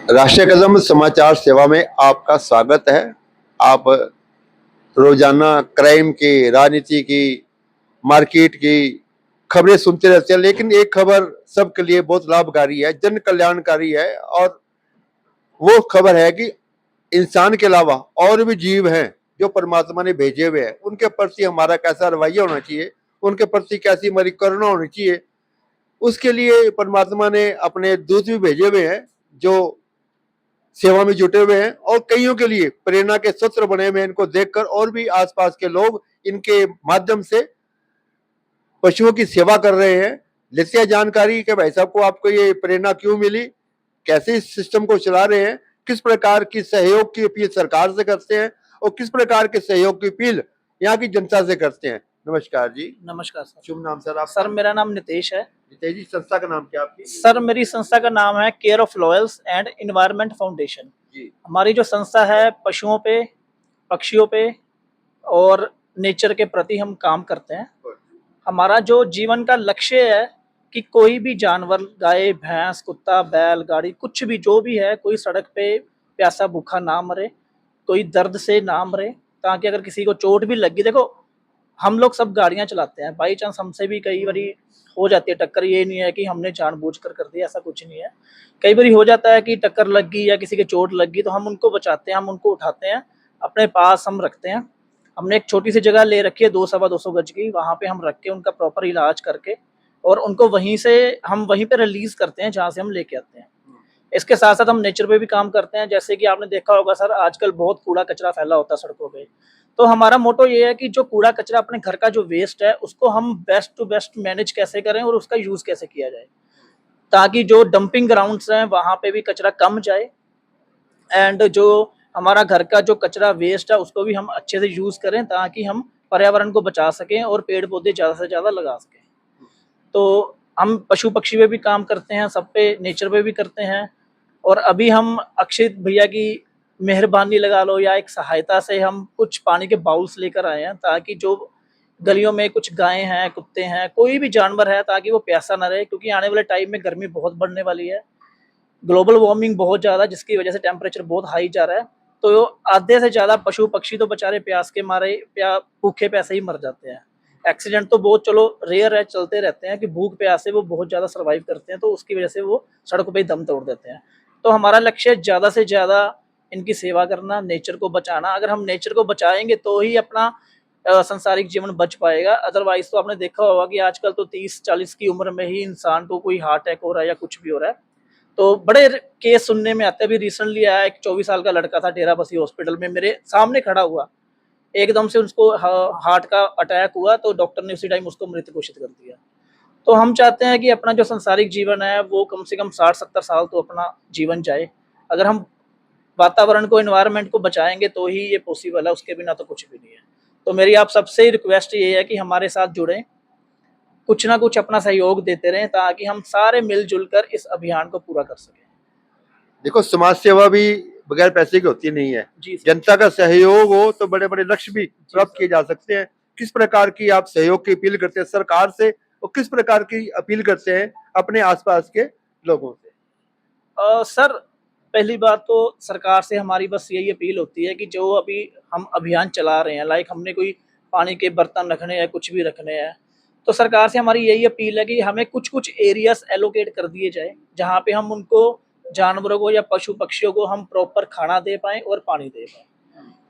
राष्ट्रीय कदम समाचार सेवा में आपका स्वागत है। आप रोजाना क्राइम की, राजनीति की, मार्केट की खबरें सुनते रहते हैं, लेकिन एक खबर सबके लिए बहुत लाभकारी है, जन कल्याणकारी है, और वो खबर है कि इंसान के अलावा और भी जीव हैं जो परमात्मा ने भेजे हुए हैं। उनके प्रति हमारा कैसा रवैया होना चाहिए, उनके प्रति कैसी हमारी करुणा होनी चाहिए, उसके लिए परमात्मा ने अपने दूत भी भेजे हुए हैं जो सेवा में जुटे हुए हैं, और कईयों के लिए प्रेरणा के सूत्र बने हुए हैं। इनको देखकर और भी आसपास के लोग इनके माध्यम से पशुओं की सेवा कर रहे हैं। लेते हैं जानकारी कि भाई साहब को आपको ये प्रेरणा क्यों मिली, कैसे इस सिस्टम को चला रहे हैं, किस प्रकार की सहयोग की अपील सरकार से करते हैं और किस प्रकार के सहयोग की अपील यहाँ की जनता से करते हैं। नमस्कार जी। नमस्कार सर। शुभ नाम सर? आप सर मेरा नाम नितेश है। नितेश जी, संस्था का नाम क्या आपकी? सर मेरी संस्था का नाम है care of loyals and environment foundation. जी। हमारी जो संस्था है पशुओं पे, पक्षियों पे और नेचर के प्रति हम काम करते हैं। हमारा जो जीवन का लक्ष्य है कि कोई भी जानवर, गाय, भैंस, कुत्ता, बैल, गाड़ी, कुछ भी जो भी है, कोई सड़क पे प्यासा भूखा ना मरे, कोई दर्द से ना मरे, ताकि अगर किसी को चोट भी लगी, देखो हम लोग सब गाड़ियां चलाते हैं, बाई चांस हमसे भी कई बारी हो जाती है टक्कर। ये नहीं है कि हमने जानबूझकर कर दिया, ऐसा कुछ नहीं है। कई बारी हो जाता है कि टक्कर लग गई या किसी के चोट लग गई, तो हम उनको बचाते हैं, हम उनको उठाते हैं, अपने पास हम रखते हैं। हमने एक छोटी सी जगह ले रखी है 200-250 गज की, वहां पे हम रख के उनका प्रॉपर इलाज करके और उनको वहीं से हम वहीं पे रिलीज करते हैं जहाँ से हम लेके आते हैं। इसके साथ साथ हम नेचर पे भी काम करते हैं। जैसे कि आपने देखा होगा सर, आजकल बहुत कूड़ा कचरा फैला होता है सड़कों पे। तो हमारा मोटो ये है कि जो कूड़ा कचरा अपने घर का जो वेस्ट है उसको हम बेस्ट टू बेस्ट मैनेज कैसे करें और उसका यूज कैसे किया जाए, ताकि जो डंपिंग ग्राउंड्स हैं वहां पे भी कचरा कम जाए, एंड जो हमारा घर का जो कचरा वेस्ट है उसको भी हम अच्छे से यूज करें, ताकि हम पर्यावरण को बचा सकें और पेड़ पौधे ज्यादा से ज्यादा लगा सकें। तो हम पशु पक्षी पे भी काम करते हैं, सब पे, नेचर पे भी करते हैं। और अभी हम अक्षित भैया की मेहरबानी लगा लो या एक सहायता से हम कुछ पानी के बाउल्स लेकर आए हैं, ताकि जो गलियों में कुछ गायें हैं, कुत्ते हैं, कोई भी जानवर है, ताकि वो प्यासा ना रहे। क्योंकि आने वाले टाइम में गर्मी बहुत बढ़ने वाली है, ग्लोबल वार्मिंग बहुत ज़्यादा, जिसकी वजह से टेम्परेचर बहुत हाई जा रहा है। तो आधे से ज़्यादा पशु पक्षी तो बेचारे प्यास के मारे भूखे प्यासे ही मर जाते हैं। एक्सीडेंट तो बहुत चलो रेयर है, चलते रहते हैं कि भूख प्यासे वो बहुत ज़्यादा सर्वाइव करते हैं, तो उसकी वजह से वो सड़कों पे ही दम तोड़ देते हैं। तो हमारा लक्ष्य ज़्यादा से ज़्यादा इनकी सेवा करना, नेचर को बचाना। अगर हम नेचर को बचाएंगे तो ही अपना संसारिक जीवन बच पाएगा। अदरवाइज तो आपने देखा होगा कि आजकल तो 30-40 की उम्र में ही इंसान को कोई हार्ट अटैक हो रहा है या कुछ भी हो रहा है। तो बड़े केस सुनने में आते हैं। अभी रिसेंटली आया, एक 24 साल का लड़का था, डेराबस्सी हॉस्पिटल में मेरे सामने खड़ा हुआ, एकदम से उसको हार्ट का अटैक हुआ, तो डॉक्टर ने उसी टाइम उसको मृत घोषित कर दिया। तो हम चाहते हैं कि अपना जो संसारिक जीवन है वो कम से कम 60-70 साल तो अपना जीवन जाए। अगर हम वातावरण को, एनवायरनमेंट को बचाएंगे तो ही ये पॉसिबल है, उसके बिना तो कुछ भी नहीं है। तो मेरी आप सबसे रिक्वेस्ट ये है कि हमारे साथ जुड़ें, कुछ ना कुछ अपना सहयोग देते रहें, ताकि हम सारे मिलजुल कर इस अभियान को पूरा कर सकें। देखो, समाज सेवा भी बगैर पैसे की होती नहीं है। जी सर। जनता का सहयोग हो तो बड़े बड़े लक्ष्य भी प्राप्त सर। किए जा सकते हैं। किस प्रकार की आप सहयोग की अपील करते हैं सरकार से, और किस प्रकार की अपील करते हैं अपने आसपास के लोगों से? सर पहली बात तो सरकार से हमारी बस यही अपील होती है कि जो अभी हम अभियान चला रहे हैं, लाइक हमने कोई पानी के बर्तन रखने हैं, कुछ भी रखने हैं, तो सरकार से हमारी यही अपील है कि हमें कुछ कुछ एरियाज एलोकेट कर दिए जाए, जहाँ पे हम उनको, जानवरों को या पशु पक्षियों को हम प्रॉपर खाना दे पाएँ और पानी दे पाएँ।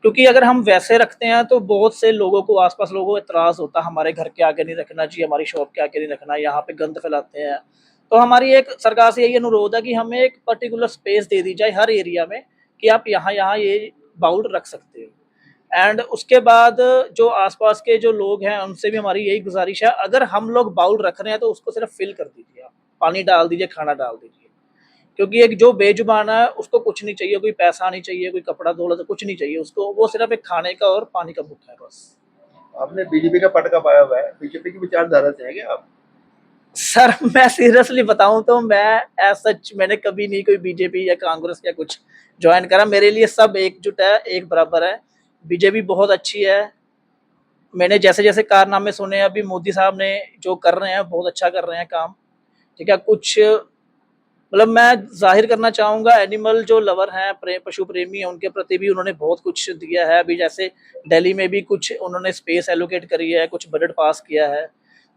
क्योंकि अगर हम वैसे रखते हैं तो बहुत से लोगों को, आसपास लोगों को इतराज होता है, हमारे घर के आगे नहीं रखना चाहिए, हमारी शॉप के आगे नहीं रखना, यहाँ पे गंद फैलाते हैं। तो हमारी एक सरकार से यही अनुरोध है कि हमें एक पर्टिकुलर स्पेस दे दी जाए हर एरिया में, कि आप यहाँ यहाँ ये बाउल रख सकते हो। एंड उसके बाद जो आसपास के जो लोग हैं उनसे भी हमारी यही गुजारिश है, अगर हम लोग बाउल रख रहे हैं तो उसको सिर्फ फिल कर दीजिए, आप पानी डाल दीजिए, खाना डाल दीजिए। क्योंकि एक जो बेजुबान है उसको कुछ नहीं चाहिए, कोई पैसा नहीं चाहिए, कोई कपड़ा दौलत कुछ नहीं चाहिए उसको, वो सिर्फ एक खाने का और पानी का भूखा है बस। आपने बीजेपी का पटका पाया हुआ है, बीजेपी की विचारधारा से है क्या आप? सर मैं सीरियसली बताऊं तो मैं एज सच मैंने कभी नहीं कोई बीजेपी या कांग्रेस या कुछ ज्वाइन करा। मेरे लिए सब एकजुट है, एक बराबर है। बीजेपी बहुत अच्छी है। मैंने जैसे जैसे कारनामे सुने, अभी मोदी साहब ने जो कर रहे हैं बहुत अच्छा कर रहे हैं काम। ठीक है, कुछ मतलब मैं जाहिर करना चाहूँगा एनिमल जो लवर हैं, पशु प्रेमी हैं, उनके प्रति भी उन्होंने बहुत कुछ दिया है। अभी जैसे दिल्ली में भी कुछ उन्होंने स्पेस एलोकेट करी है, कुछ बजट पास किया है,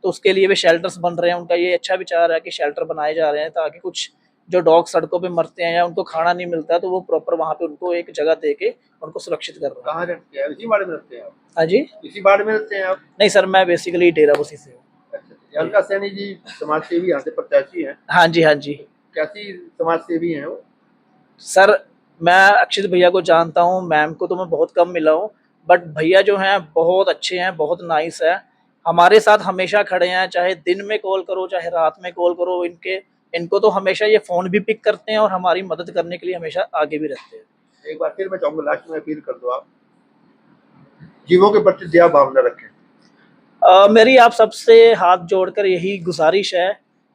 तो उसके लिए भी शेल्टर्स बन रहे हैं। उनका ये अच्छा विचार है कि शेल्टर बनाए जा रहे हैं ताकि कुछ जो डॉग सड़कों पे मरते हैं या उनको खाना नहीं मिलता है, तो वो प्रॉपर वहाँ पे उनको एक जगह दे के उनको सुरक्षित कर रहे हैं। कहाँ रहते हैं? इसी बाड़ में रहते हैं आप? हाँ जी? इसी बाड़ में रहते हैं आप? नहीं सर, मैं बेसिकली डेराबस्सी से हूँ। अच्छा, अलका सैनी जी समाज सेवी यहाँ से प्रत्याशी हैं, हाँ जी, हाँ जी। कैसी समाज सेवी हैं वो? सर, मैं अक्षित भैया को जानता हूँ, मैम को तो मैं बहुत कम मिला हूँ, बट भैया जो हैं बहुत अच्छे हैं, बहुत नाइस है। हमारे साथ हमेशा खड़े हैं, चाहे दिन में कॉल करो, चाहे रात में कॉल करो, इनको तो हमेशा ये फ़ोन भी पिक करते हैं और हमारी मदद करने के लिए हमेशा आगे भी रहते हैं। एक बार फिर मैं चाहूँगा लास्ट में अपील कर दो आप, जीवों के प्रति दया भावना रखें। मेरी आप सबसे हाथ जोड़कर यही गुज़ारिश है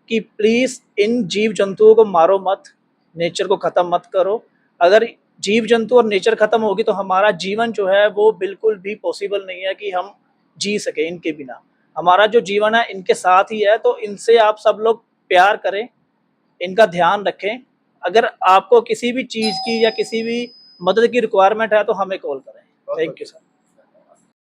कि प्लीज़ इन जीव-जंतुओं को मारो मत, नेचर को ख़त्म मत करो। अगर जीव-जंतु और नेचर ख़त्म होगी तो हमारा जीवन जो है वो बिल्कुल भी पॉसिबल नहीं है कि हम जी सकें इनके बिना। हमारा जो जीवन है इनके साथ ही है, तो इनसे आप सब लोग प्यार करें, इनका ध्यान रखें। अगर आपको किसी भी चीज़ की या किसी भी मदद की रिक्वायरमेंट है तो हमें कॉल करें। Thank you sir.